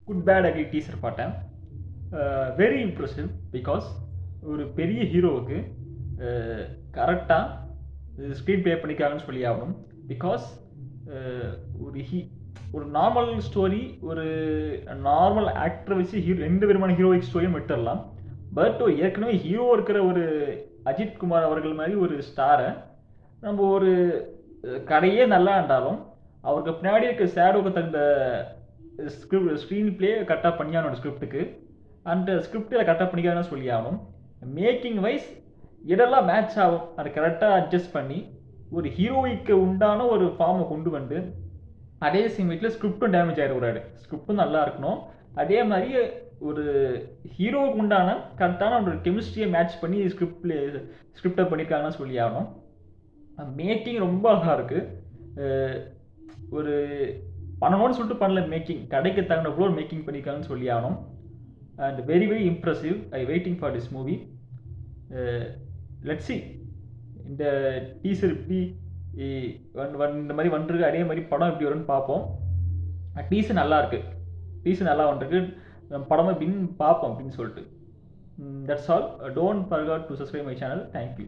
Good bad அகி teaser பார்த்தேன். Very impressive. Because ஒரு பெரிய ஹீரோவுக்கு கரெக்டாக ஸ்க்ரீன் ப்ளே பண்ணிக்காங்கன்னு சொல்லி ஆகணும். பிகாஸ் ஒரு ஒரு நார்மல் ஸ்டோரி, ஒரு நார்மல் ஆக்டரை வச்சு ரெண்டு விதமான ஹீரோயிக் ஸ்டோரியும் விட்டுடலாம். பட் ஏற்கனவே ஹீரோ இருக்கிற ஒரு அஜித் குமார் அவர்கள் மாதிரி ஒரு ஸ்டாரை நம்ம ஒரு கடையே நல்லா இருந்தாலும் அவருக்கு பின்னாடி இருக்க ஷேடோக்கு தகுந்த ஸ்க்ரீன் பிளே கரெக்டாக பண்ணியானோட ஸ்கிரிப்டுக்கு அந்த ஸ்கிரிப்டில் கரெக்டாக பண்ணிக்கான்னு சொல்லி ஆகணும். மேக்கிங் வைஸ் இதெல்லாம் மேட்ச் ஆகும், அதை கரெக்டாக அட்ஜஸ்ட் பண்ணி ஒரு ஹீரோய்க்கு உண்டான ஒரு ஃபார்மை கொண்டு வந்து அதே சமயத்தில் ஸ்கிரிப்டும் டேமேஜ் ஆகிடக்கூடாது. ஸ்கிரிப்டும் நல்லா இருக்கணும். அதே மாதிரி ஒரு ஹீரோவுக்கு உண்டான கரெக்டான ஒரு கெமிஸ்ட்ரியை மேட்ச் பண்ணி ஸ்கிரிப்டை பண்ணியிருக்காங்கன்னு சொல்லி ஆகணும். மேக்கிங் ரொம்ப அழகாக இருக்குது. ஒரு பண்ணணும்னு சொல்லிட்டு பண்ணல, மேக்கிங் கடைக்கு தகுந்தப்போ மேக்கிங் பண்ணியிருக்காங்கன்னு சொல்லி ஆகணும். And very very impressive. I waiting for this movie. Let's see இந்த டீசர் இப்படி இந்த மாதிரி வந்துருக்கு, அதே மாதிரி படம் எப்படி வரும்னு பார்ப்போம். டீசர் நல்லா இருக்கு, டீசர் நல்லா வந்துருக்கு, படம் எப்படின்னு பார்ப்போம் அப்படின்னு சொல்லிட்டு. That's all. Don't forget to subscribe my channel. Thank you.